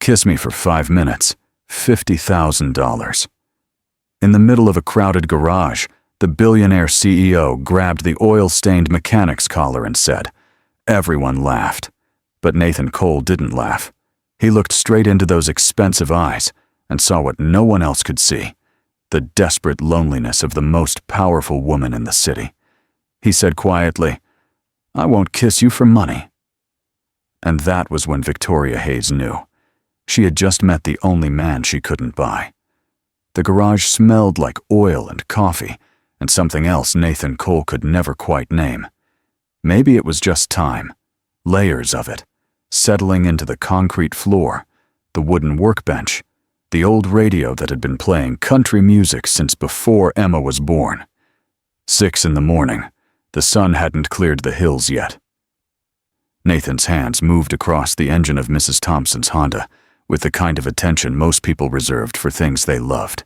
kiss me for 5 minutes. $50,000. In the middle of a crowded garage, the billionaire CEO grabbed the oil-stained mechanic's collar and said. Everyone laughed. But Nathan Cole didn't laugh. He looked straight into those expensive eyes and saw what no one else could see, the desperate loneliness of the most powerful woman in the city. He said quietly, "I won't kiss you for money." And that was when Victoria Hayes knew. She had just met the only man she couldn't buy. The garage smelled like oil and coffee, and something else Nathan Cole could never quite name. Maybe it was just time, layers of it, settling into the concrete floor, the wooden workbench, the old radio that had been playing country music since before Emma was born. 6 in the morning, the sun hadn't cleared the hills yet. Nathan's hands moved across the engine of Mrs. Thompson's Honda with the kind of attention most people reserved for things they loved.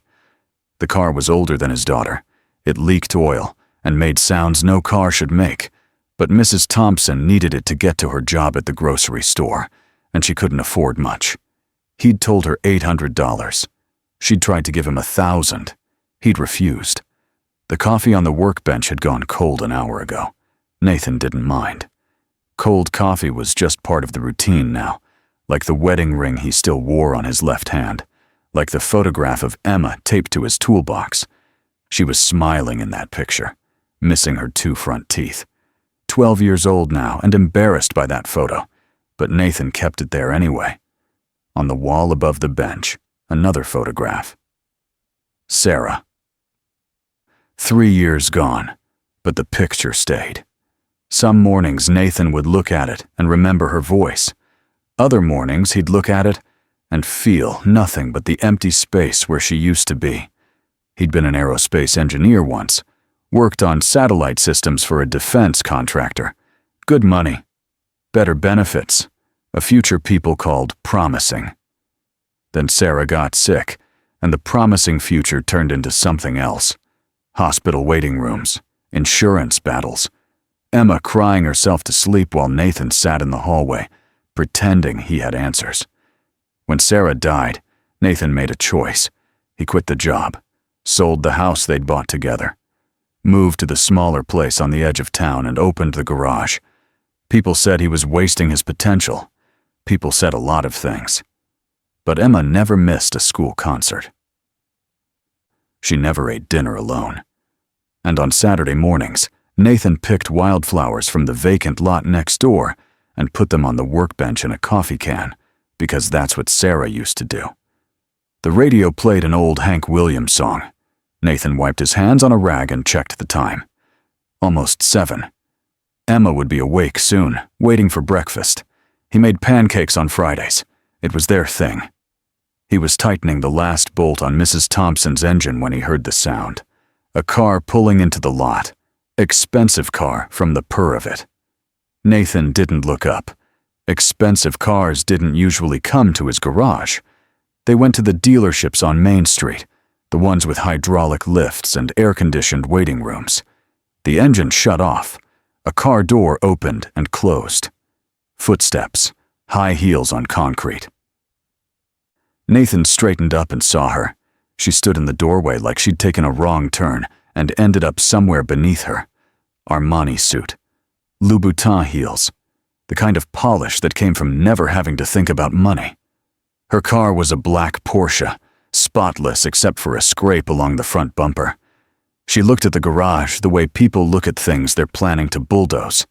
The car was older than his daughter. It leaked oil and made sounds no car should make, but Mrs. Thompson needed it to get to her job at the grocery store, and she couldn't afford much. He'd told her $800. She'd tried to give him $1,000. He'd refused. The coffee on the workbench had gone cold an hour ago. Nathan didn't mind. Cold coffee was just part of the routine now, like the wedding ring he still wore on his left hand, like the photograph of Emma taped to his toolbox. She was smiling in that picture, missing her 2 front teeth. 12 years old now and embarrassed by that photo, but Nathan kept it there anyway. On the wall above the bench, another photograph. Sarah. 3 years gone, but the picture stayed. Some mornings Nathan would look at it and remember her voice. Other mornings he'd look at it and feel nothing but the empty space where she used to be. He'd been an aerospace engineer once, worked on satellite systems for a defense contractor. Good money, better benefits, a future people called promising. Then Sarah got sick, and the promising future turned into something else. Hospital waiting rooms, insurance battles, Emma crying herself to sleep while Nathan sat in the hallway, pretending he had answers. When Sarah died, Nathan made a choice. He quit the job, sold the house they'd bought together, moved to the smaller place on the edge of town and opened the garage. People said he was wasting his potential. People said a lot of things. But Emma never missed a school concert. She never ate dinner alone. And on Saturday mornings, Nathan picked wildflowers from the vacant lot next door and put them on the workbench in a coffee can, because that's what Sarah used to do. The radio played an old Hank Williams song. Nathan wiped his hands on a rag and checked the time. Almost 7. Emma would be awake soon, waiting for breakfast. He made pancakes on Fridays. It was their thing. He was tightening the last bolt on Mrs. Thompson's engine when he heard the sound. A car pulling into the lot. Expensive car from the purr of it. Nathan didn't look up. Expensive cars didn't usually come to his garage. They went to the dealerships on Main Street, the ones with hydraulic lifts and air-conditioned waiting rooms. The engine shut off. A car door opened and closed. Footsteps, high heels on concrete. Nathan straightened up and saw her. She stood in the doorway like she'd taken a wrong turn and ended up somewhere beneath her. Armani suit, Louboutin heels, the kind of polish that came from never having to think about money. Her car was a black Porsche, spotless except for a scrape along the front bumper. She looked at the garage the way people look at things they're planning to bulldoze.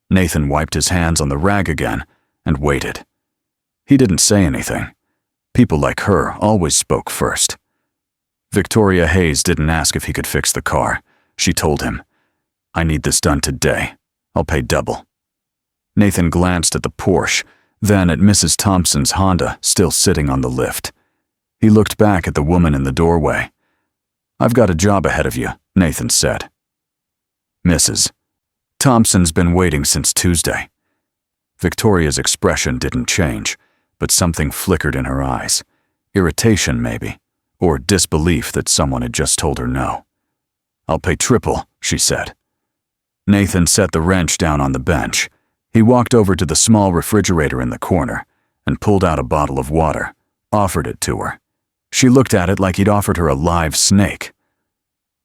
Nathan wiped his hands on the rag again and waited. He didn't say anything. People like her always spoke first. Victoria Hayes didn't ask if he could fix the car. She told him, "I need this done today. I'll pay double." Nathan glanced at the Porsche, then at Mrs. Thompson's Honda still sitting on the lift. He looked back at the woman in the doorway. "I've got a job ahead of you," Nathan said. "Mrs. Thompson's been waiting since Tuesday." Victoria's expression didn't change, but something flickered in her eyes. Irritation, maybe, or disbelief that someone had just told her no. "I'll pay triple," she said. Nathan set the wrench down on the bench. He walked over to the small refrigerator in the corner and pulled out a bottle of water, offered it to her. She looked at it like he'd offered her a live snake.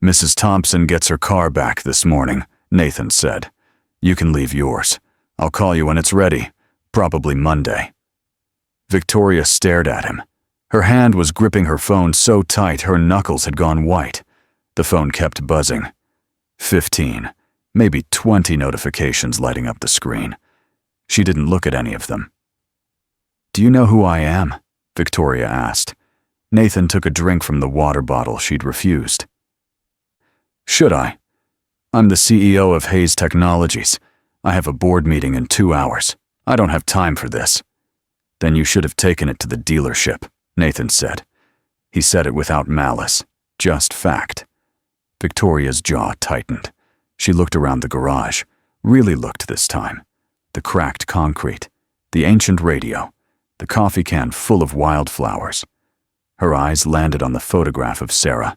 "Mrs. Thompson gets her car back this morning," Nathan said. "You can leave yours. I'll call you when it's ready, probably Monday." Victoria stared at him. Her hand was gripping her phone so tight her knuckles had gone white. The phone kept buzzing. 15, maybe 20 notifications lighting up the screen. She didn't look at any of them. "Do you know who I am?" Victoria asked. Nathan took a drink from the water bottle she'd refused. "Should I? I'm the CEO of Hayes Technologies. I have a board meeting in 2 hours. I don't have time for this." "Then you should have taken it to the dealership," Nathan said. He said it without malice, just fact. Victoria's jaw tightened. She looked around the garage, really looked this time. The cracked concrete, the ancient radio, the coffee can full of wildflowers. Her eyes landed on the photograph of Sarah,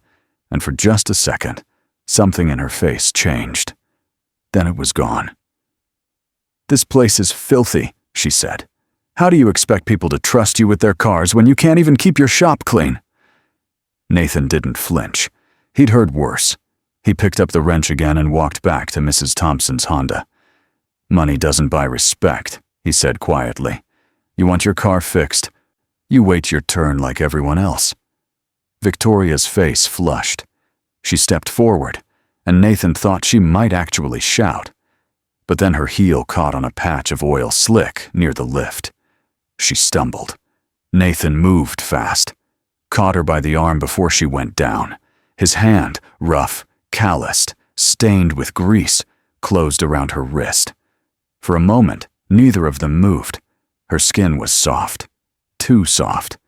and for just a second, something in her face changed. Then it was gone. "This place is filthy," she said. "How do you expect people to trust you with their cars when you can't even keep your shop clean?" Nathan didn't flinch. He'd heard worse. He picked up the wrench again and walked back to Mrs. Thompson's Honda. "Money doesn't buy respect," he said quietly. "You want your car fixed? You wait your turn like everyone else." Victoria's face flushed. She stepped forward, and Nathan thought she might actually shout. But then her heel caught on a patch of oil slick near the lift. She stumbled. Nathan moved fast, caught her by the arm before she went down. His hand, rough, calloused, stained with grease, closed around her wrist. For a moment, neither of them moved. Her skin was soft, too soft.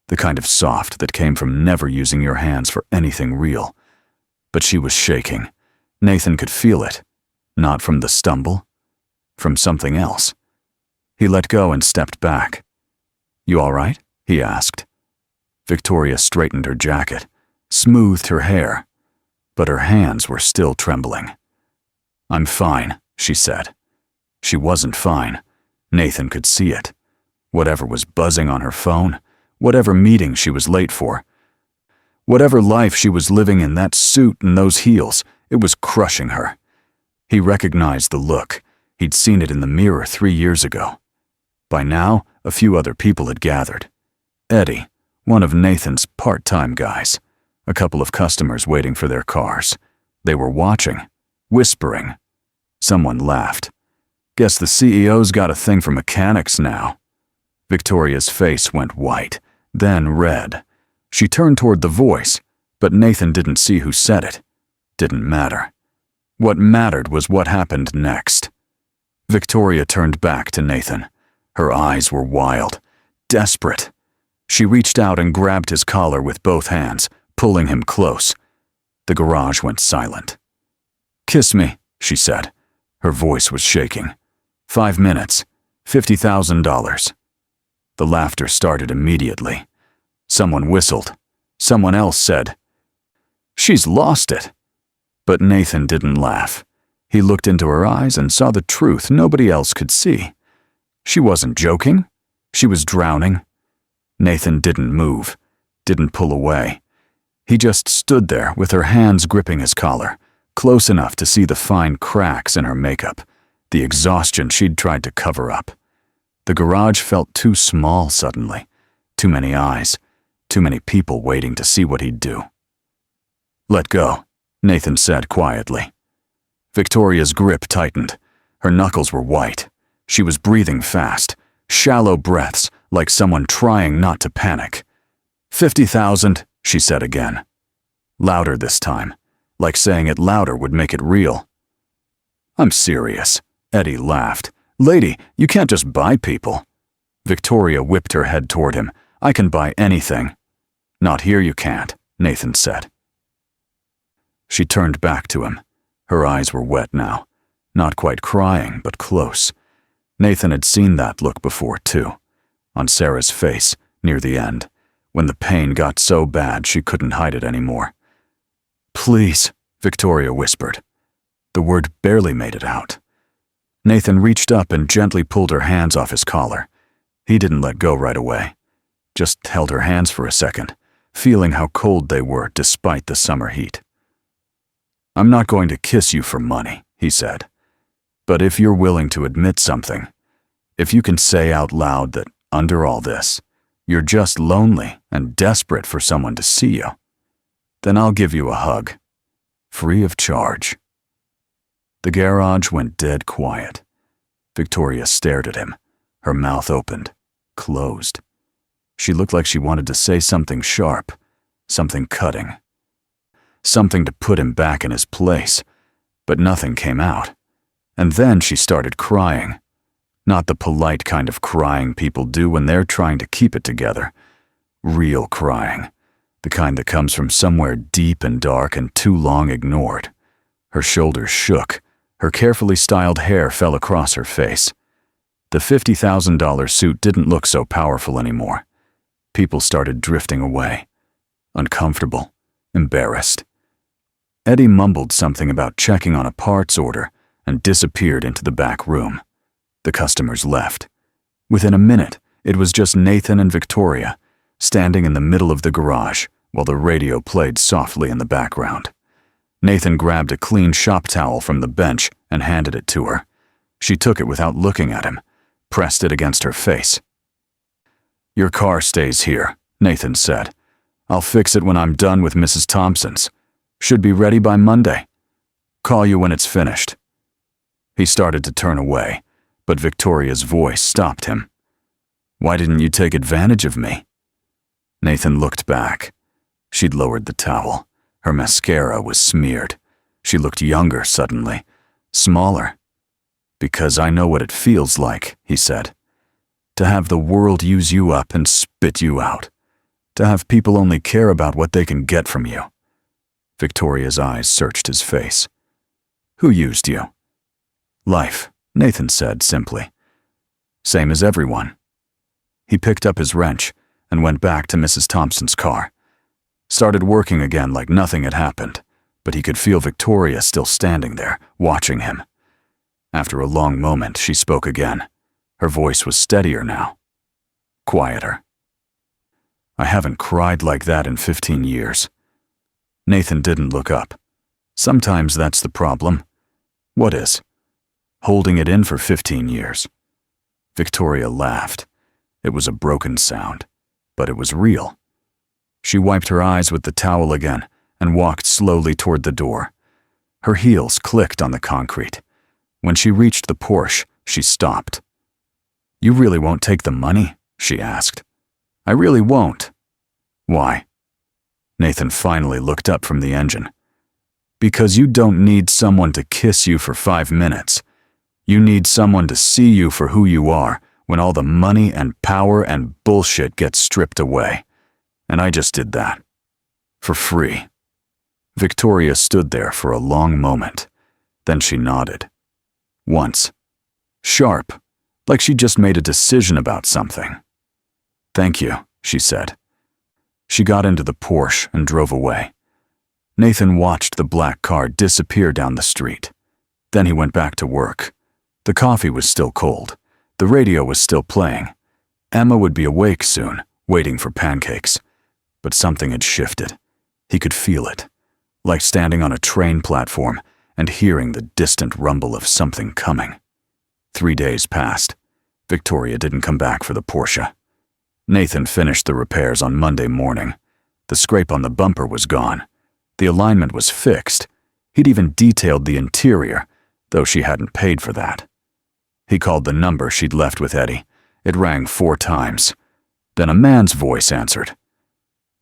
The kind of soft that came from never using your hands for anything real. But she was shaking. Nathan could feel it. Not from the stumble, from something else. He let go and stepped back. "You all right?" he asked. Victoria straightened her jacket, smoothed her hair, but her hands were still trembling. "I'm fine," she said. She wasn't fine. Nathan could see it. Whatever was buzzing on her phone, whatever meeting she was late for, whatever life she was living in that suit and those heels, it was crushing her. He recognized the look. He'd seen it in the mirror 3 years ago. By now, a few other people had gathered. Eddie, one of Nathan's part-time guys, a couple of customers waiting for their cars. They were watching, whispering. Someone laughed. "Guess the CEO's got a thing for mechanics now." Victoria's face went white, then red. She turned toward the voice, but Nathan didn't see who said it. Didn't matter. What mattered was what happened next. Victoria turned back to Nathan. Her eyes were wild, desperate. She reached out and grabbed his collar with both hands, pulling him close. The garage went silent. "Kiss me," she said. Her voice was shaking. 5 minutes, $50,000. The laughter started immediately. Someone whistled. Someone else said, "She's lost it." But Nathan didn't laugh. He looked into her eyes and saw the truth nobody else could see. She wasn't joking. She was drowning. Nathan didn't move, didn't pull away. He just stood there with her hands gripping his collar, close enough to see the fine cracks in her makeup, the exhaustion she'd tried to cover up. The garage felt too small suddenly. Too many eyes, too many people waiting to see what he'd do. "Let go," Nathan said quietly. Victoria's grip tightened. Her knuckles were white. She was breathing fast, shallow breaths like someone trying not to panic. 50,000, she said again. Louder this time, like saying it louder would make it real. "I'm serious," Eddie laughed. "Lady, you can't just buy people." Victoria whipped her head toward him. "I can buy anything." "Not here you can't," Nathan said. She turned back to him. Her eyes were wet now. Not quite crying, but close. Nathan had seen that look before, too. On Sarah's face, near the end, when the pain got so bad she couldn't hide it anymore. "Please," Victoria whispered. The word barely made it out. Nathan reached up and gently pulled her hands off his collar. He didn't let go right away, just held her hands for a second, feeling how cold they were despite the summer heat. "I'm not going to kiss you for money," he said. "But if you're willing to admit something, if you can say out loud that under all this, you're just lonely and desperate for someone to see you, then I'll give you a hug, free of charge." The garage went dead quiet. Victoria stared at him, her mouth opened, closed. She looked like she wanted to say something sharp, something cutting, something to put him back in his place, but nothing came out. And then she started crying. Not the polite kind of crying people do when they're trying to keep it together. Real crying, the kind that comes from somewhere deep and dark and too long ignored. Her shoulders shook. Her carefully styled hair fell across her face. The $50,000 suit didn't look so powerful anymore. People started drifting away, uncomfortable, embarrassed. Eddie mumbled something about checking on a parts order and disappeared into the back room. The customers left. Within a minute, it was just Nathan and Victoria, standing in the middle of the garage while the radio played softly in the background. Nathan grabbed a clean shop towel from the bench and handed it to her. She took it without looking at him, pressed it against her face. "Your car stays here," Nathan said. "I'll fix it when I'm done with Mrs. Thompson's. Should be ready by Monday. Call you when it's finished." He started to turn away, but Victoria's voice stopped him. "Why didn't you take advantage of me?" Nathan looked back. She'd lowered the towel. Her mascara was smeared. She looked younger suddenly, smaller. "Because I know what it feels like," he said. "To have the world use you up and spit you out. To have people only care about what they can get from you." Victoria's eyes searched his face. "Who used you?" "Life," Nathan said simply. "Same as everyone." He picked up his wrench and went back to Mrs. Thompson's car. Started working again like nothing had happened, but he could feel Victoria still standing there, watching him. After a long moment, she spoke again. Her voice was steadier now, quieter. "I haven't cried like that in 15 years. Nathan didn't look up. Sometimes that's the problem. What is? Holding it in for 15 years. Victoria laughed. It was a broken sound, but it was real. She wiped her eyes with the towel again and walked slowly toward the door. Her heels clicked on the concrete. When she reached the Porsche, she stopped. "You really won't take the money?" she asked. "I really won't." "Why?" Nathan finally looked up from the engine. "Because you don't need someone to kiss you for 5 minutes. You need someone to see you for who you are when all the money and power and bullshit gets stripped away. And I just did that. For free." Victoria stood there for a long moment. Then she nodded. Once. Sharp, like she just made a decision about something. "Thank you," she said. She got into the Porsche and drove away. Nathan watched the black car disappear down the street. Then he went back to work. The coffee was still cold. The radio was still playing. Emma would be awake soon, waiting for pancakes. But something had shifted. He could feel it, like standing on a train platform and hearing the distant rumble of something coming. 3 days passed. Victoria didn't come back for the Porsche. Nathan finished the repairs on Monday morning. The scrape on the bumper was gone. The alignment was fixed. He'd even detailed the interior, though she hadn't paid for that. He called the number she'd left with Eddie. It rang 4 times. Then a man's voice answered.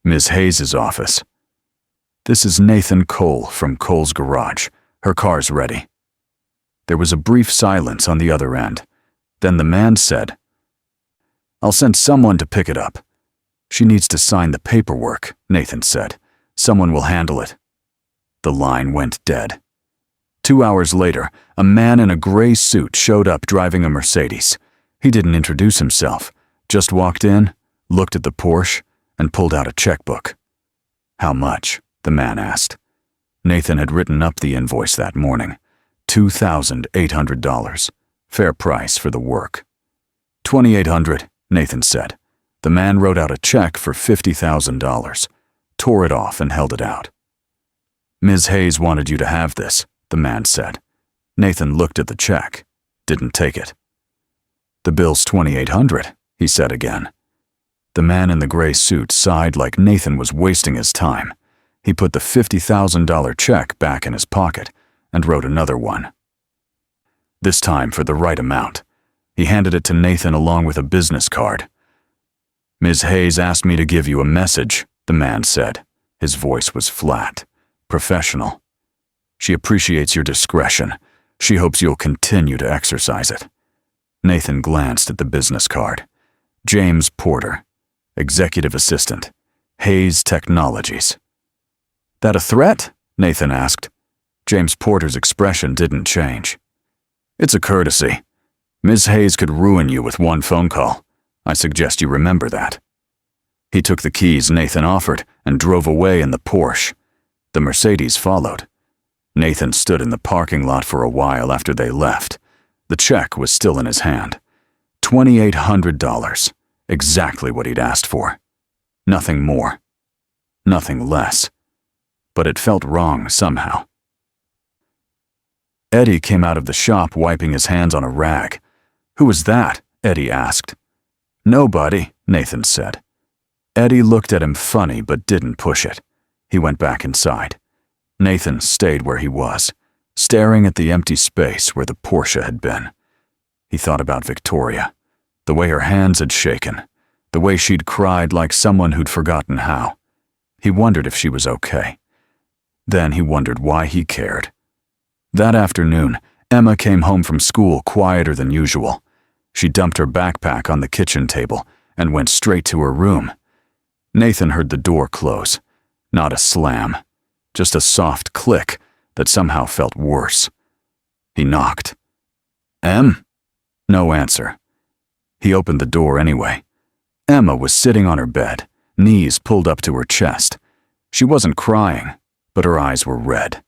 "Ms. Hayes' office." "This is Nathan Cole from Cole's Garage. Her car's ready." There was a brief silence on the other end. Then the man said, "I'll send someone to pick it up." "She needs to sign the paperwork," Nathan said. "Someone will handle it." The line went dead. 2 hours later, a man in a gray suit showed up driving a Mercedes. He didn't introduce himself, just walked in, looked at the Porsche, and pulled out a checkbook. "How much?" the man asked. Nathan had written up the invoice that morning. $2,800. Fair price for the work. 2,800, Nathan said. The man wrote out a check for $50,000, tore it off and held it out. Ms. Hayes wanted you to have this, the man said. Nathan looked at the check, didn't take it. The bill's $2,800, he said again. The man in the gray suit sighed like Nathan was wasting his time. He put the $50,000 check back in his pocket and wrote another one. This time for the right amount. He handed it to Nathan along with a business card. Ms. Hayes asked me to give you a message, the man said. His voice was flat, professional. She appreciates your discretion. She hopes you'll continue to exercise it. Nathan glanced at the business card. James Porter, Executive Assistant, Hayes Technologies. That a threat? Nathan asked. James Porter's expression didn't change. It's a courtesy. Ms. Hayes could ruin you with one phone call. I suggest you remember that. He took the keys Nathan offered and drove away in the Porsche. The Mercedes followed. Nathan stood in the parking lot for a while after they left. The check was still in his hand. $2,800. Exactly what he'd asked for. Nothing more. Nothing less. But it felt wrong somehow. Eddie came out of the shop wiping his hands on a rag. Who was that? Eddie asked. Nobody, Nathan said. Eddie looked at him funny but didn't push it. He went back inside. Nathan stayed where he was, staring at the empty space where the Porsche had been. He thought about Victoria, the way her hands had shaken, the way she'd cried like someone who'd forgotten how. He wondered if she was okay. Then he wondered why he cared. That afternoon, Emma came home from school quieter than usual. She dumped her backpack on the kitchen table and went straight to her room. Nathan heard the door close. Not a slam, just a soft click that somehow felt worse. He knocked. Em? No answer. He opened the door anyway. Emma was sitting on her bed, knees pulled up to her chest. She wasn't crying, but her eyes were red.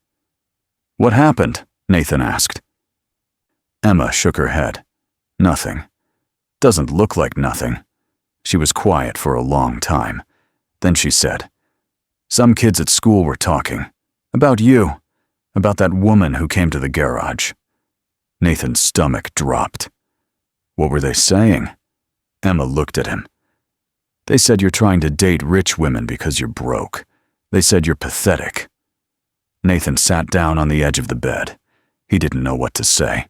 What happened? Nathan asked. Emma shook her head. Nothing. Doesn't look like nothing. She was quiet for a long time. Then she said, Some kids at school were talking. About you. About that woman who came to the garage. Nathan's stomach dropped. What were they saying? Emma looked at him. They said you're trying to date rich women because you're broke. They said you're pathetic. Nathan sat down on the edge of the bed. He didn't know what to say.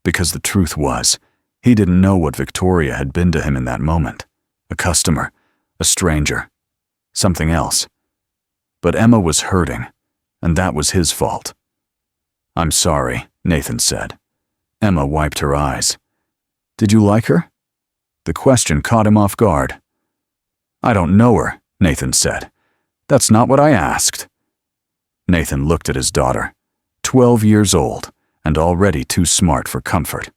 Because the truth was, he didn't know what Victoria had been to him in that moment. A customer, a stranger, something else. But Emma was hurting, and that was his fault. I'm sorry, Nathan said. Emma wiped her eyes. Did you like her? The question caught him off guard. I don't know her, Nathan said. That's not what I asked. Nathan looked at his daughter, 12 years old, and already too smart for comfort.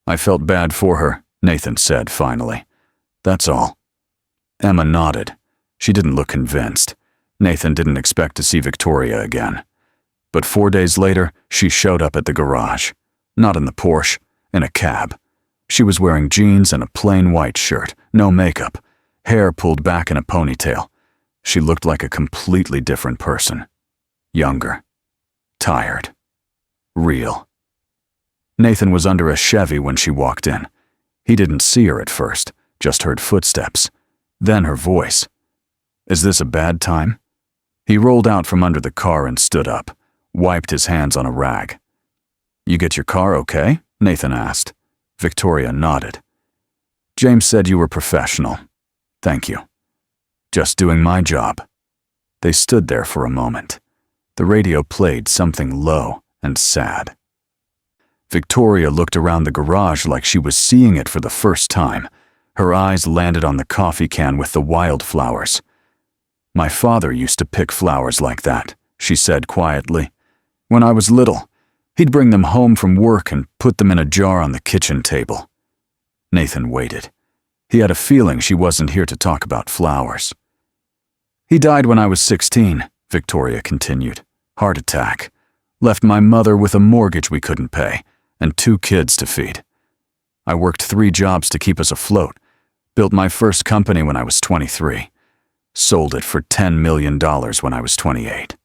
I felt bad for her, Nathan said finally. That's all. Emma nodded. She didn't look convinced. Nathan didn't expect to see Victoria again. But 4 days later, she showed up at the garage. Not in the Porsche, in a cab. She was wearing jeans and a plain white shirt, no makeup, hair pulled back in a ponytail. She looked like a completely different person. Younger. Tired. Real. Nathan was under a Chevy when she walked in. He didn't see her at first, just heard footsteps. Then her voice. Is this a bad time? He rolled out from under the car and stood up, wiped his hands on a rag. You get your car okay? Nathan asked. Victoria nodded. James said you were professional. Thank you. Just doing my job. They stood there for a moment. The radio played something low and sad. Victoria looked around the garage like she was seeing it for the first time. Her eyes landed on the coffee can with the wildflowers. My father used to pick flowers like that, she said quietly. When I was little, he'd bring them home from work and put them in a jar on the kitchen table. Nathan waited. He had a feeling she wasn't here to talk about flowers. He died when I was 16, Victoria continued. Heart attack. Left my mother with a mortgage we couldn't pay and 2 kids to feed. I worked 3 jobs to keep us afloat. Built my first company when I was 23. Sold it for $10 million when I was 28.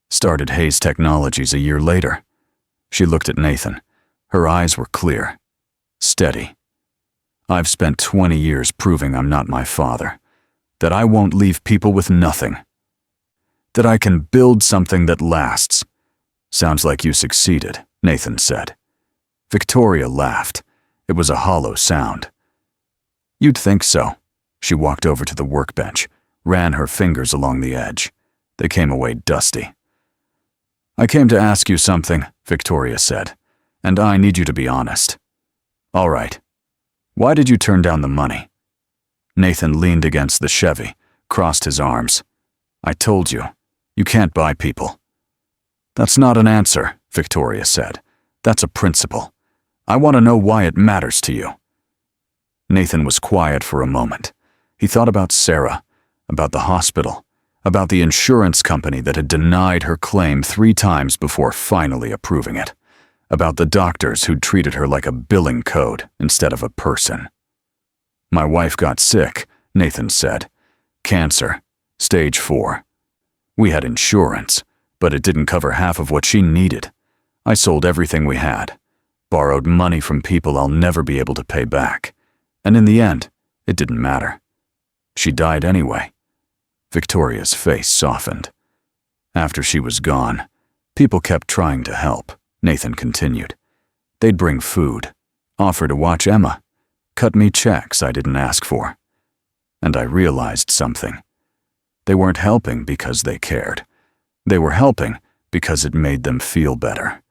Started Hayes Technologies a year later. She looked at Nathan. Her eyes were clear, steady. I've spent 20 years proving I'm not my father. That I won't leave people with nothing. That I can build something that lasts. Sounds like you succeeded, Nathan said. Victoria laughed. It was a hollow sound. You'd think so. She walked over to the workbench, ran her fingers along the edge. They came away dusty. I came to ask you something, Victoria said, and I need you to be honest. All right. Why did you turn down the money? Nathan leaned against the Chevy, crossed his arms. I told you, you can't buy people. That's not an answer, Victoria said. That's a principle. I want to know why it matters to you. Nathan was quiet for a moment. He thought about Sarah, about the hospital, about the insurance company that had denied her claim 3 times before finally approving it, about the doctors who'd treated her like a billing code instead of a person. My wife got sick, Nathan said. Cancer, stage 4. We had insurance, but it didn't cover half of what she needed. I sold everything we had, borrowed money from people I'll never be able to pay back, and in the end, it didn't matter. She died anyway. Victoria's face softened. After she was gone, people kept trying to help, Nathan continued. They'd bring food, offer to watch Emma, cut me checks I didn't ask for. And I realized something. They weren't helping because they cared. They were helping because it made them feel better,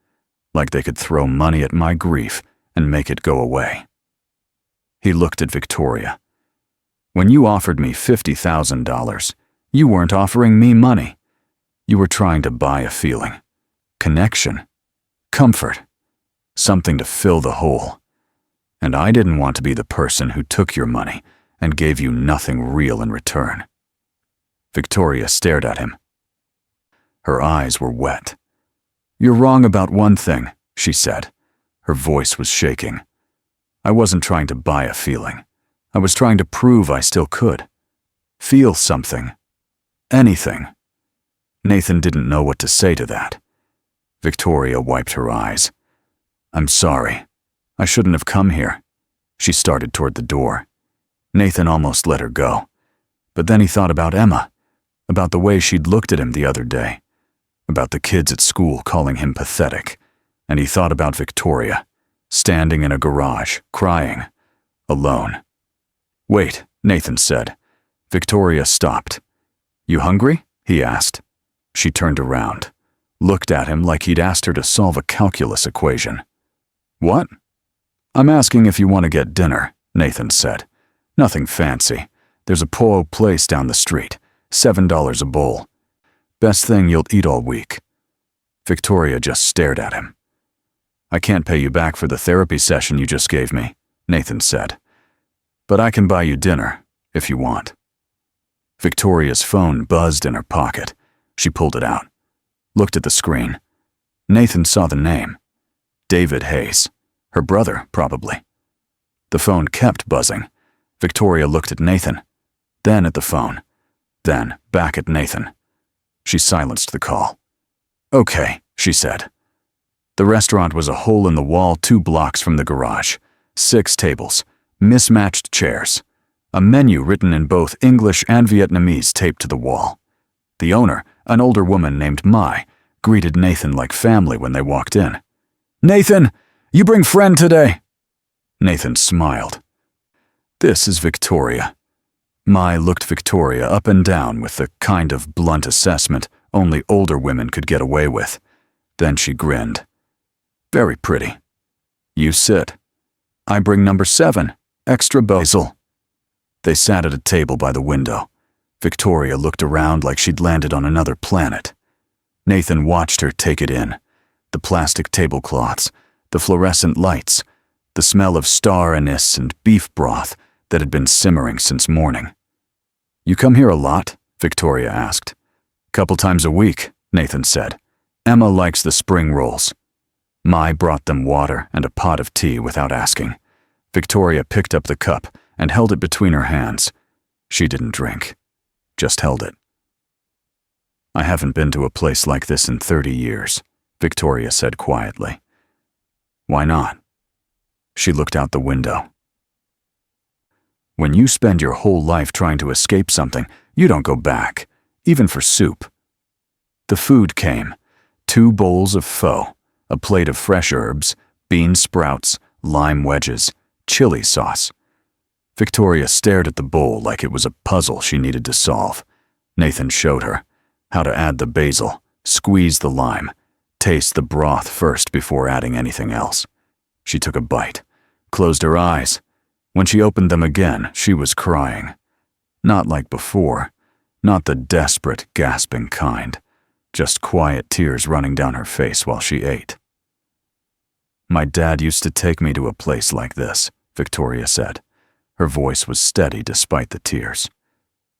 like they could throw money at my grief and make it go away. He looked at Victoria. When you offered me $50,000, you weren't offering me money. You were trying to buy a feeling, connection, comfort, something to fill the hole. And I didn't want to be the person who took your money and gave you nothing real in return. Victoria stared at him. Her eyes were wet. You're wrong about one thing, she said. Her voice was shaking. I wasn't trying to buy a feeling. I was trying to prove I still could. Feel something. Anything. Nathan didn't know what to say to that. Victoria wiped her eyes. I'm sorry. I shouldn't have come here. She started toward the door. Nathan almost let her go. But then he thought about Emma, about the way she'd looked at him the other day, about the kids at school calling him pathetic, and he thought about Victoria, standing in a garage, crying, alone. Wait, Nathan said. Victoria stopped. You hungry? He asked. She turned around, looked at him like he'd asked her to solve a calculus equation. What? I'm asking if you want to get dinner, Nathan said. Nothing fancy. There's a po' place down the street, $7 a bowl. Best thing you'll eat all week. Victoria just stared at him. I can't pay you back for the therapy session you just gave me, Nathan said. But I can buy you dinner, if you want. Victoria's phone buzzed in her pocket. She pulled it out, looked at the screen. Nathan saw the name. David Hayes. Her brother, probably. The phone kept buzzing. Victoria looked at Nathan, then at the phone, then back at Nathan. She silenced the call. Okay, she said. The restaurant was a hole in the wall 2 blocks from the garage. 6 tables, mismatched chairs. A menu written in both English and Vietnamese taped to the wall. The owner, an older woman named Mai, greeted Nathan like family when they walked in. Nathan, you bring friend today? Nathan smiled. This is Victoria. Mai looked Victoria up and down with the kind of blunt assessment only older women could get away with. Then she grinned. Very pretty. You sit. I bring number 7, extra basil. They sat at a table by the window. Victoria looked around like she'd landed on another planet. Nathan watched her take it in. The plastic tablecloths, the fluorescent lights, the smell of star anise and beef broth that had been simmering since morning. You come here a lot? Victoria asked. Couple times a week, Nathan said. Emma likes the spring rolls. Mai brought them water and a pot of tea without asking. Victoria picked up the cup and held it between her hands. She didn't drink, just held it. "I haven't been to a place like this in 30 years, Victoria said quietly. "Why not?" She looked out the window. "When you spend your whole life trying to escape something, you don't go back, even for soup." The food came. 2 bowls of pho, a plate of fresh herbs, bean sprouts, lime wedges, chili sauce. Victoria stared at the bowl like it was a puzzle she needed to solve. Nathan showed her how to add the basil, squeeze the lime, taste the broth first before adding anything else. She took a bite, closed her eyes. When she opened them again, she was crying. Not like before, not the desperate, gasping kind, just quiet tears running down her face while she ate. "My dad used to take me to a place like this," Victoria said. Her voice was steady despite the tears.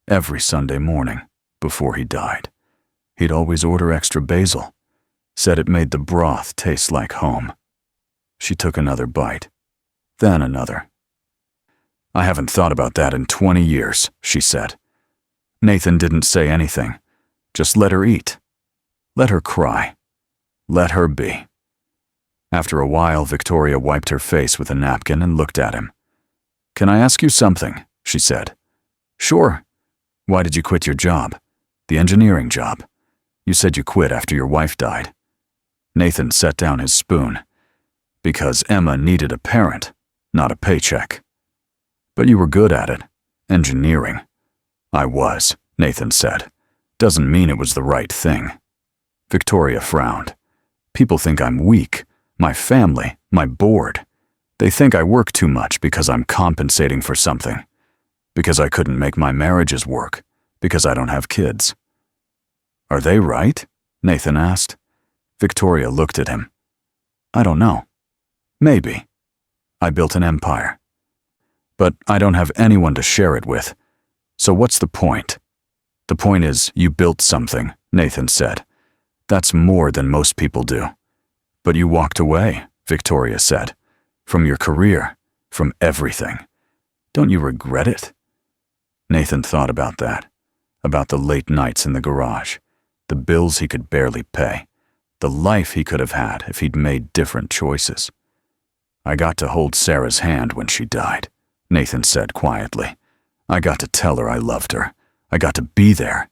"Every Sunday morning, before he died, he'd always order extra basil. Said it made the broth taste like home." She took another bite, then another. "I haven't thought about that in 20 years, she said. Nathan didn't say anything. Just let her eat. Let her cry. Let her be. After a while, Victoria wiped her face with a napkin and looked at him. "Can I ask you something?" she said. "Sure. Why did you quit your job? The engineering job. You said you quit after your wife died." Nathan set down his spoon. "Because Emma needed a parent, not a paycheck." "But you were good at it. Engineering." "I was," Nathan said. "Doesn't mean it was the right thing." Victoria frowned. "People think I'm weak. My family, my board. They think I work too much because I'm compensating for something. Because I couldn't make my marriages work. Because I don't have kids." "Are they right?" Nathan asked. Victoria looked at him. "I don't know. Maybe. I built an empire. But I don't have anyone to share it with. So what's the point?" "The point is, you built something," Nathan said. "That's more than most people do." "But you walked away," Victoria said. "From your career, from everything. Don't you regret it?" Nathan thought about that, about the late nights in the garage, the bills he could barely pay, the life he could have had if he'd made different choices. "I got to hold Sarah's hand when she died," Nathan said quietly. "I got to tell her I loved her. I got to be there.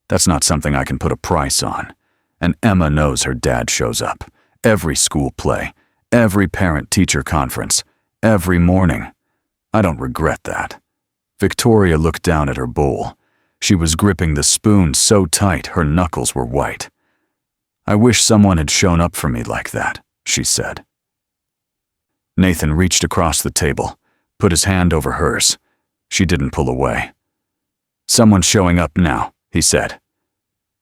That's not something I can put a price on. And Emma knows her dad shows up. Every school play, every parent-teacher conference, every morning. I don't regret that." Victoria looked down at her bowl. She was gripping the spoon so tight her knuckles were white. "I wish someone had shown up for me like that," she said. Nathan reached across the table, put his hand over hers. She didn't pull away. "Someone's showing up now," he said.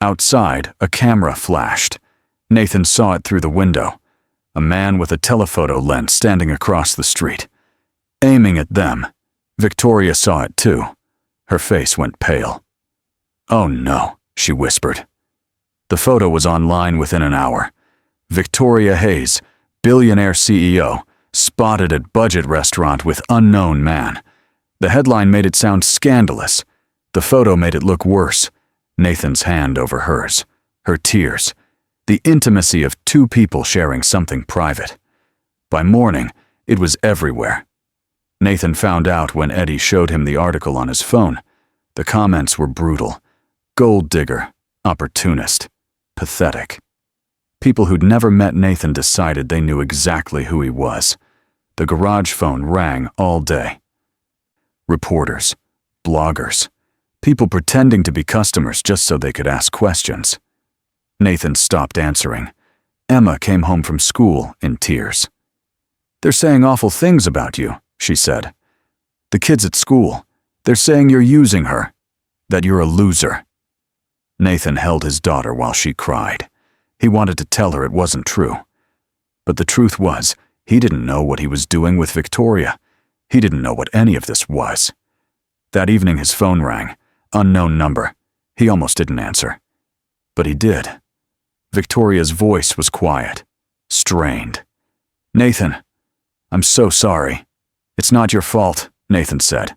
Outside, a camera flashed. Nathan saw it through the window. A man with a telephoto lens standing across the street. Aiming at them. Victoria saw it too. Her face went pale. "Oh no," she whispered. The photo was online within an hour. Victoria Hayes, billionaire CEO, spotted at budget restaurant with unknown man. The headline made it sound scandalous. The photo made it look worse. Nathan's hand over hers. Her tears. The intimacy of 2 people sharing something private. By morning, it was everywhere. Nathan found out when Eddie showed him the article on his phone. The comments were brutal. Gold digger, opportunist, pathetic. People who'd never met Nathan decided they knew exactly who he was. The garage phone rang all day. Reporters, bloggers, people pretending to be customers just so they could ask questions. Nathan stopped answering. Emma came home from school in tears. "They're saying awful things about you," she said. "The kids at school, they're saying you're using her, that you're a loser." Nathan held his daughter while she cried. He wanted to tell her it wasn't true. But the truth was, he didn't know what he was doing with Victoria. He didn't know what any of this was. That evening his phone rang, unknown number. He almost didn't answer. But he did. Victoria's voice was quiet, strained. "Nathan, I'm so sorry." It's not your fault, Nathan said.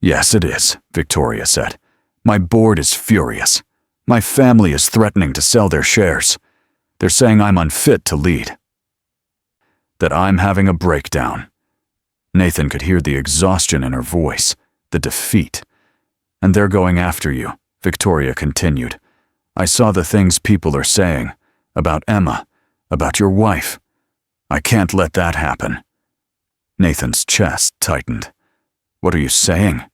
Yes, it is, Victoria said. My board is furious. My family is threatening to sell their shares. They're saying I'm unfit to lead. That I'm having a breakdown. Nathan could hear the exhaustion in her voice, the defeat. And they're going after you, Victoria continued. I saw the things people are saying, about Emma, about your wife. I can't let that happen. Nathan's chest tightened. What are you saying?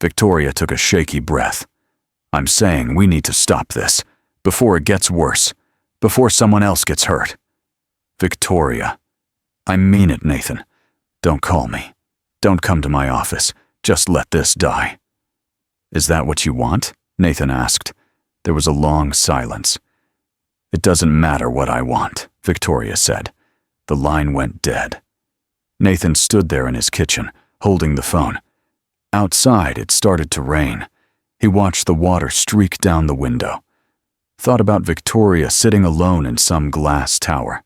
Victoria took a shaky breath. I'm saying we need to stop this, before it gets worse, before someone else gets hurt. Victoria. I mean it, Nathan. Don't call me. Don't come to my office. Just let this die. Is that what you want? Nathan asked. There was a long silence. It doesn't matter what I want, Victoria said. The line went dead. Nathan stood there in his kitchen, holding the phone. Outside, it started to rain. He watched the water streak down the window. Thought about Victoria sitting alone in some glass tower.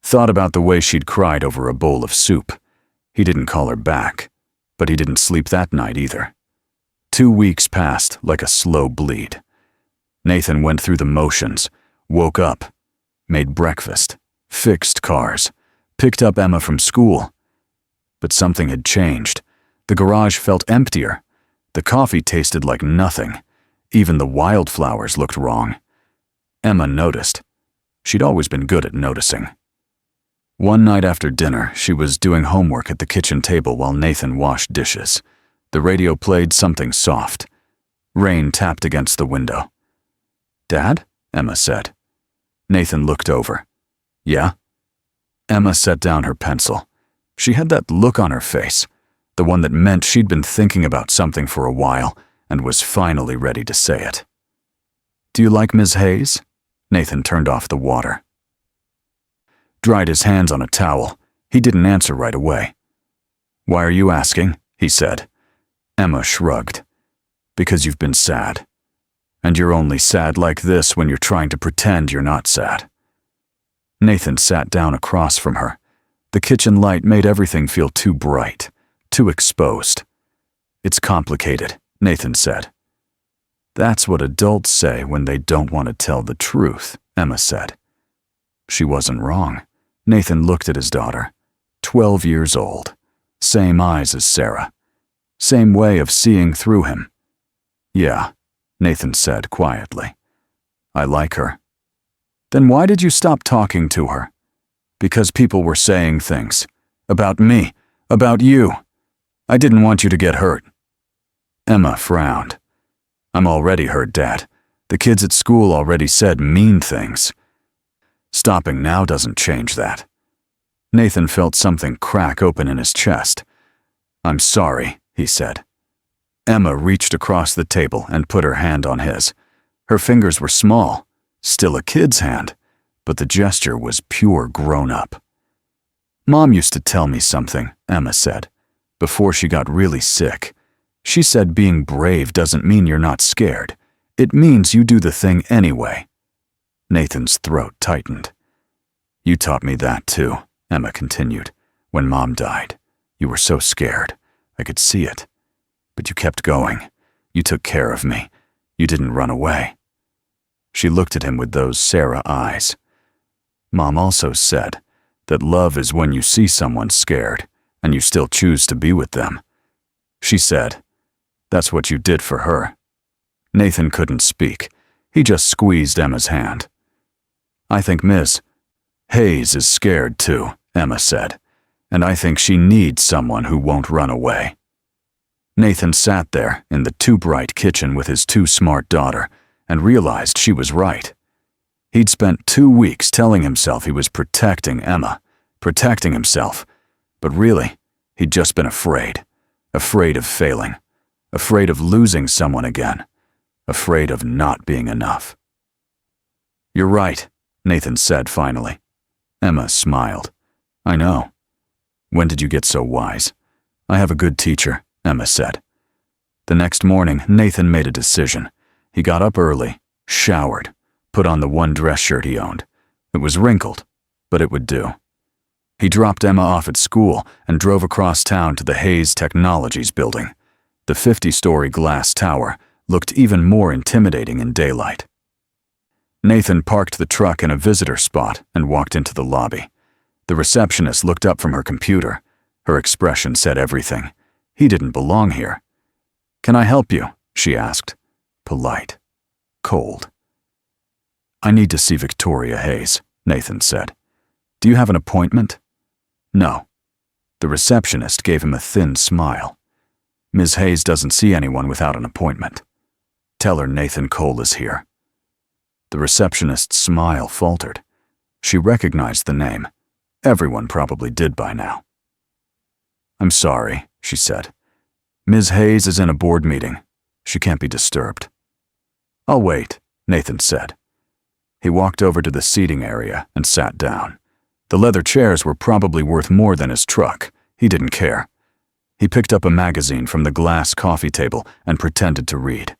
Thought about the way she'd cried over a bowl of soup. He didn't call her back, but he didn't sleep that night either. 2 weeks passed like a slow bleed. Nathan went through the motions, woke up, made breakfast, fixed cars, picked up Emma from school. But something had changed. The garage felt emptier. The coffee tasted like nothing. Even the wildflowers looked wrong. Emma noticed. She'd always been good at noticing. One night after dinner, she was doing homework at the kitchen table while Nathan washed dishes. The radio played something soft. Rain tapped against the window. Dad? Emma said. Nathan looked over. Yeah? Emma set down her pencil. She had that look on her face, the one that meant she'd been thinking about something for a while and was finally ready to say it. Do you like Ms. Hayes? Nathan turned off the water. Dried his hands on a towel. He didn't answer right away. Why are you asking? He said. Emma shrugged. Because you've been sad. And you're only sad like this when you're trying to pretend you're not sad. Nathan sat down across from her. The kitchen light made everything feel too bright, too exposed. It's complicated, Nathan said. That's what adults say when they don't want to tell the truth, Emma said. She wasn't wrong. Nathan looked at his daughter. 12 years old. Same eyes as Sarah. Same way of seeing through him. Yeah, Nathan said quietly. I like her. Then why did you stop talking to her? Because people were saying things. About me. About you. I didn't want you to get hurt. Emma frowned. I'm already hurt, Dad. The kids at school already said mean things. Stopping now doesn't change that. Nathan felt something crack open in his chest. I'm sorry, he said. Emma reached across the table and put her hand on his. Her fingers were small, still a kid's hand, but the gesture was pure grown-up. Mom used to tell me something, Emma said, before she got really sick. She said being brave doesn't mean you're not scared. It means you do the thing anyway. Nathan's throat tightened. You taught me that too, Emma continued. When Mom died, you were so scared. I could see it. But you kept going. You took care of me. You didn't run away. She looked at him with those Sarah eyes. Mom also said that love is when you see someone scared and you still choose to be with them. She said, that's what you did for her. Nathan couldn't speak. He just squeezed Emma's hand. I think Miss Hayes is scared too, Emma said, and I think she needs someone who won't run away. Nathan sat there in the too bright kitchen with his too smart daughter and realized she was right. He'd spent 2 weeks telling himself he was protecting Emma, protecting himself, but really, he'd just been afraid of failing, afraid of losing someone again, afraid of not being enough. You're right, Nathan said finally. Emma smiled. I know. When did you get so wise? I have a good teacher, Emma said. The next morning, Nathan made a decision. He got up early, showered, put on the one dress shirt he owned. It was wrinkled, but it would do. He dropped Emma off at school and drove across town to the Hayes Technologies building. The 50-story glass tower looked even more intimidating in daylight. Nathan parked the truck in a visitor spot and walked into the lobby. The receptionist looked up from her computer. Her expression said everything. He didn't belong here. "Can I help you?" she asked. Polite. Cold. "I need to see Victoria Hayes," Nathan said. "Do you have an appointment?" "No." The receptionist gave him a thin smile. "Ms. Hayes doesn't see anyone without an appointment. Tell her Nathan Cole is here." The receptionist's smile faltered. She recognized the name. Everyone probably did by now. "I'm sorry," she said. "Ms. Hayes is in a board meeting. She can't be disturbed." "I'll wait," Nathan said. He walked over to the seating area and sat down. The leather chairs were probably worth more than his truck. He didn't care. He picked up a magazine from the glass coffee table and pretended to read.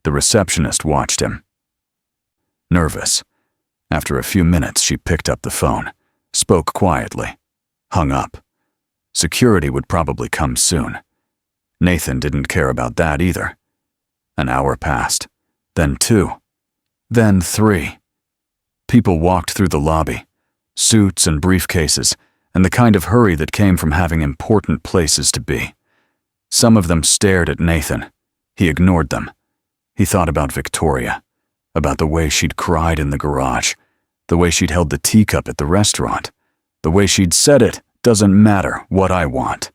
The receptionist watched him. Nervous. After a few minutes, she picked up the phone, spoke quietly, hung up. Security would probably come soon. Nathan didn't care about that either. An hour passed, then 2, then 3. People walked through the lobby, suits and briefcases, and the kind of hurry that came from having important places to be. Some of them stared at Nathan. He ignored them. He thought about Victoria, about the way she'd cried in the garage, the way she'd held the teacup at the restaurant, the way she'd said it doesn't matter what I want.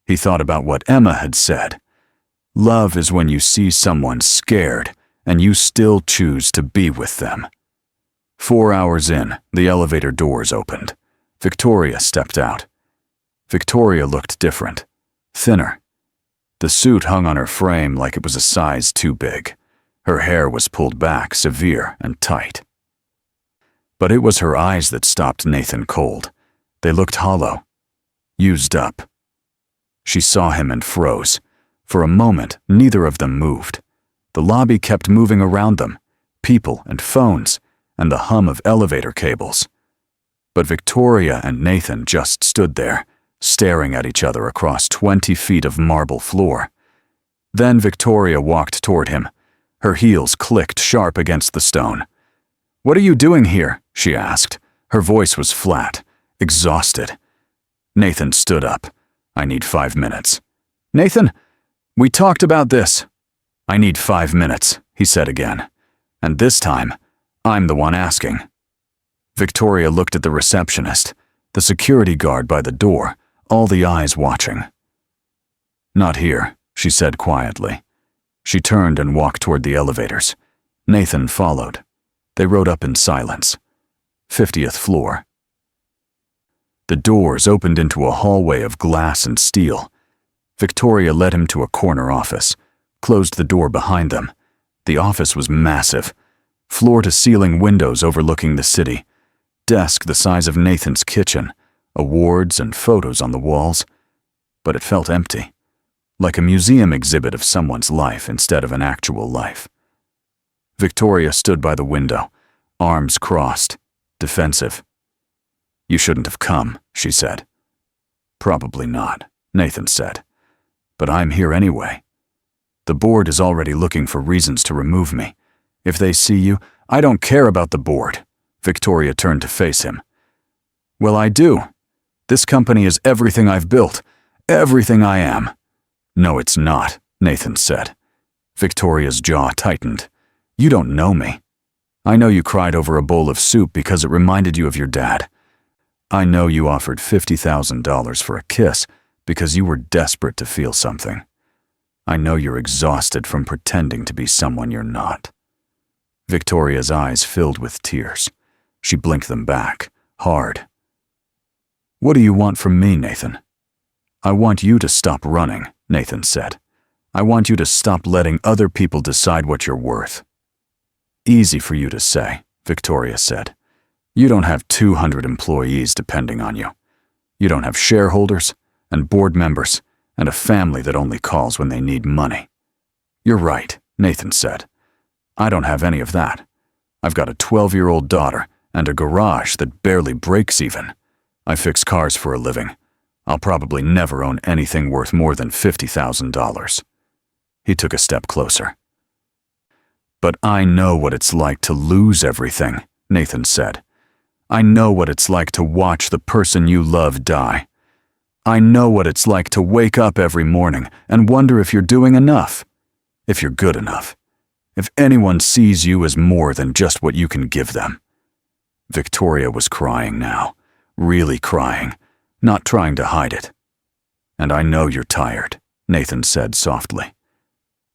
He thought about what Emma had said. Love is when you see someone scared and you still choose to be with them. 4 hours in, the elevator doors opened. Victoria stepped out. Victoria looked different, thinner. The suit hung on her frame like it was a size too big. Her hair was pulled back, severe and tight. But it was her eyes that stopped Nathan cold. They looked hollow, used up. She saw him and froze. For a moment, neither of them moved. The lobby kept moving around them, people and phones, and the hum of elevator cables. But Victoria and Nathan just stood there, staring at each other across 20 feet of marble floor. Then Victoria walked toward him. Her heels clicked sharp against the stone. "What are you doing here?" she asked. Her voice was flat, exhausted. Nathan stood up. "I need 5 minutes." "Nathan, we talked about this." "I need 5 minutes," he said again. "And this time, I'm the one asking." Victoria looked at the receptionist, the security guard by the door, all the eyes watching. "Not here," she said quietly. She turned and walked toward the elevators. Nathan followed. They rode up in silence. 50th floor. The doors opened into a hallway of glass and steel. Victoria led him to a corner office, closed the door behind them. The office was massive. Floor-to-ceiling windows overlooking the city. Desk the size of Nathan's kitchen. Awards and photos on the walls. But it felt empty. Like a museum exhibit of someone's life instead of an actual life. Victoria stood by the window, arms crossed, defensive. "You shouldn't have come," she said. "Probably not," Nathan said. "But I'm here anyway. The board is already looking for reasons to remove me. If they see you, I don't care about the board." Victoria turned to face him. "Well, I do. This company is everything I've built, everything I am." "No, it's not," Nathan said. Victoria's jaw tightened. "You don't know me. I know you cried over a bowl of soup because it reminded you of your dad. I know you offered $50,000 for a kiss because you were desperate to feel something. I know you're exhausted from pretending to be someone you're not." Victoria's eyes filled with tears. She blinked them back, hard. "What do you want from me, Nathan?" "I want you to stop running," Nathan said. "I want you to stop letting other people decide what you're worth." "Easy for you to say," Victoria said. "You don't have 200 employees depending on you. You don't have shareholders and board members and a family that only calls when they need money." "You're right," Nathan said. "I don't have any of that. I've got a 12-year-old daughter and a garage that barely breaks even. I fix cars for a living. I'll probably never own anything worth more than $50,000. He took a step closer. But I know what it's like to lose everything, Nathan said. I know what it's like to watch the person you love die. I know what it's like to wake up every morning and wonder if you're doing enough, if you're good enough, if anyone sees you as more than just what you can give them. Victoria was crying now, really crying, not trying to hide it. And I know you're tired, Nathan said softly.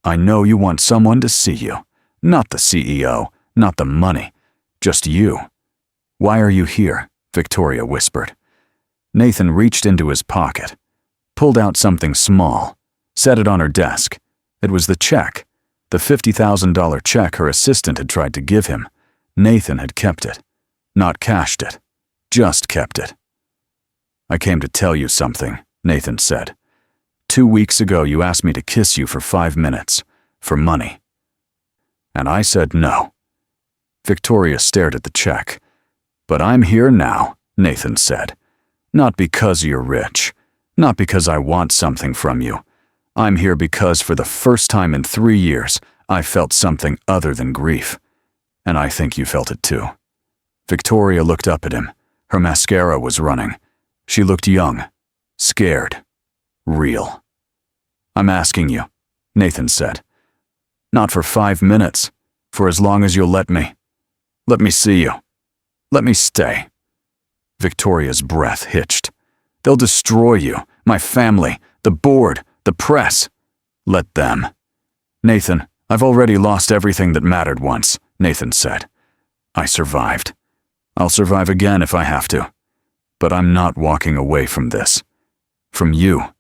I know you want someone to see you, not the CEO, not the money, just you. Why are you here? Victoria whispered. Nathan reached into his pocket, pulled out something small, set it on her desk. It was the check, the $50,000 check her assistant had tried to give him. Nathan had kept it, not cashed it, just kept it. I came to tell you something, Nathan said. 2 weeks ago you asked me to kiss you for 5 minutes, for money. And I said no. Victoria stared at the check. But I'm here now, Nathan said. Not because you're rich, not because I want something from you. I'm here because for the first time in 3 years, I felt something other than grief. And I think you felt it too. Victoria looked up at him. Her mascara was running. She looked young, scared, real. I'm asking you, Nathan said. Not for 5 minutes, for as long as you'll let me. Let me see you. Let me stay. Victoria's breath hitched. They'll destroy you, my family, the board, the press. Let them. Nathan, I've already lost everything that mattered once, Nathan said. I survived. I'll survive again if I have to. But I'm not walking away from this. From you.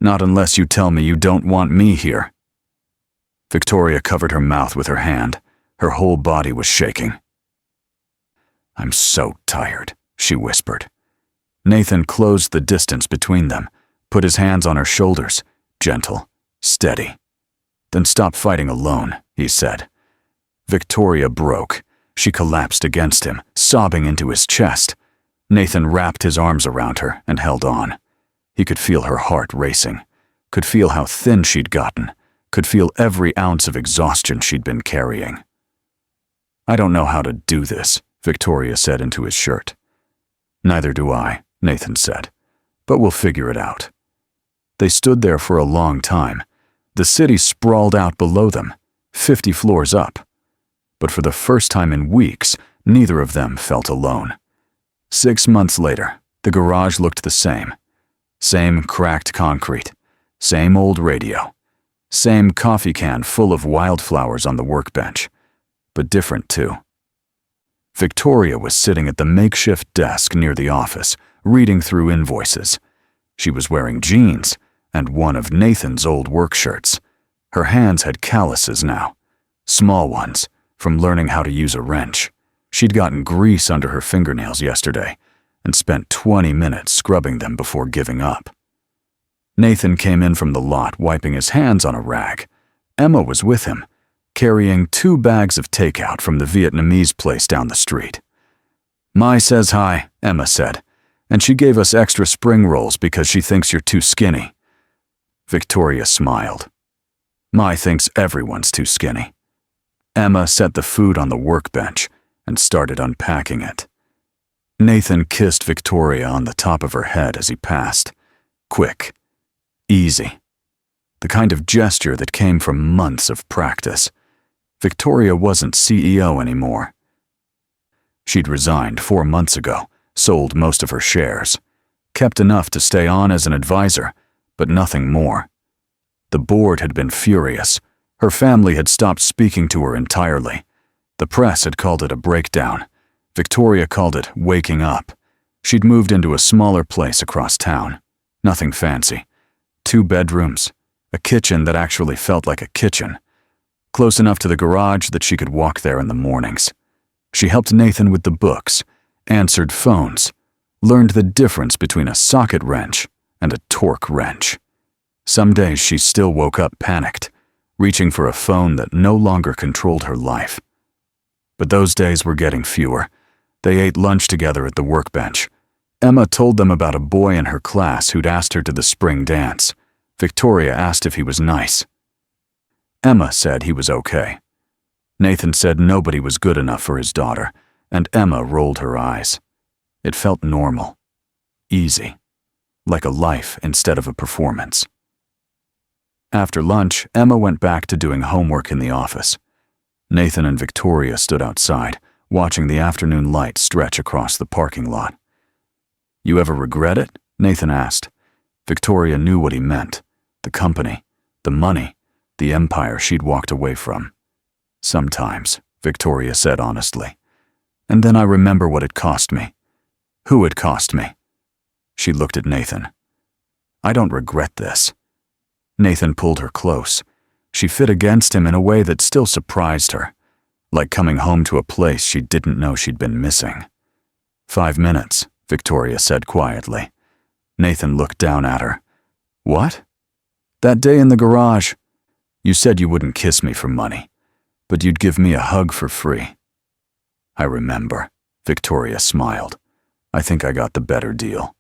Not unless you tell me you don't want me here. Victoria covered her mouth with her hand. Her whole body was shaking. I'm so tired, she whispered. Nathan closed the distance between them, put his hands on her shoulders, gentle, steady. Then stop fighting alone, he said. Victoria broke. She collapsed against him, sobbing into his chest. Nathan wrapped his arms around her and held on. He could feel her heart racing, could feel how thin she'd gotten, could feel every ounce of exhaustion she'd been carrying. I don't know how to do this, Victoria said into his shirt. Neither do I, Nathan said, but we'll figure it out. They stood there for a long time. The city sprawled out below them, 50 floors up. But for the first time in weeks, neither of them felt alone. 6 months later, the garage looked the same. Same cracked concrete, same old radio, same coffee can full of wildflowers on the workbench, but different too. Victoria was sitting at the makeshift desk near the office, reading through invoices. She was wearing jeans and one of Nathan's old work shirts. Her hands had calluses now, small ones, from learning how to use a wrench. She'd gotten grease under her fingernails yesterday and spent 20 minutes scrubbing them before giving up. Nathan came in from the lot wiping his hands on a rag. Emma was with him, carrying 2 bags of takeout from the Vietnamese place down the street. Mai says hi, Emma said, and she gave us extra spring rolls because she thinks you're too skinny. Victoria smiled. Mai thinks everyone's too skinny. Emma set the food on the workbench and started unpacking it. Nathan kissed Victoria on the top of her head as he passed. Quick, easy. The kind of gesture that came from months of practice. Victoria wasn't CEO anymore. She'd resigned 4 months ago, sold most of her shares, kept enough to stay on as an advisor, but nothing more. The board had been furious. Her family had stopped speaking to her entirely. The press had called it a breakdown. Victoria called it waking up. She'd moved into a smaller place across town. Nothing fancy. 2 bedrooms, a kitchen that actually felt like a kitchen. Close enough to the garage that she could walk there in the mornings. She helped Nathan with the books, answered phones, learned the difference between a socket wrench and a torque wrench. Some days she still woke up panicked, reaching for a phone that no longer controlled her life. But those days were getting fewer. They ate lunch together at the workbench. Emma told them about a boy in her class who'd asked her to the spring dance. Victoria asked if he was nice. Emma said he was okay. Nathan said nobody was good enough for his daughter, and Emma rolled her eyes. It felt normal, easy, like a life instead of a performance. After lunch, Emma went back to doing homework in the office. Nathan and Victoria stood outside, watching the afternoon light stretch across the parking lot. "You ever regret it?" Nathan asked. Victoria knew what he meant. The company, the money, the empire she'd walked away from. "Sometimes," Victoria said honestly. "And then I remember what it cost me. Who it cost me." She looked at Nathan. "I don't regret this." Nathan pulled her close. She fit against him in a way that still surprised her, like coming home to a place she didn't know she'd been missing. "5 minutes," Victoria said quietly. Nathan looked down at her. "What?" "That day in the garage. You said you wouldn't kiss me for money, but you'd give me a hug for free." "I remember," Victoria smiled. "I think I got the better deal."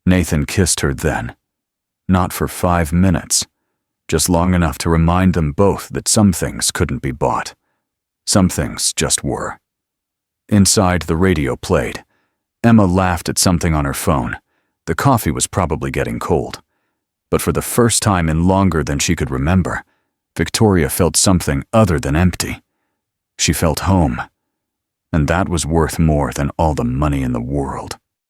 Nathan kissed her then. Not for 5 minutes, just long enough to remind them both that some things couldn't be bought. Some things just were. Inside, the radio played. Emma laughed at something on her phone. The coffee was probably getting cold. But for the first time in longer than she could remember, Victoria felt something other than empty. She felt home. And that was worth more than all the money in the world.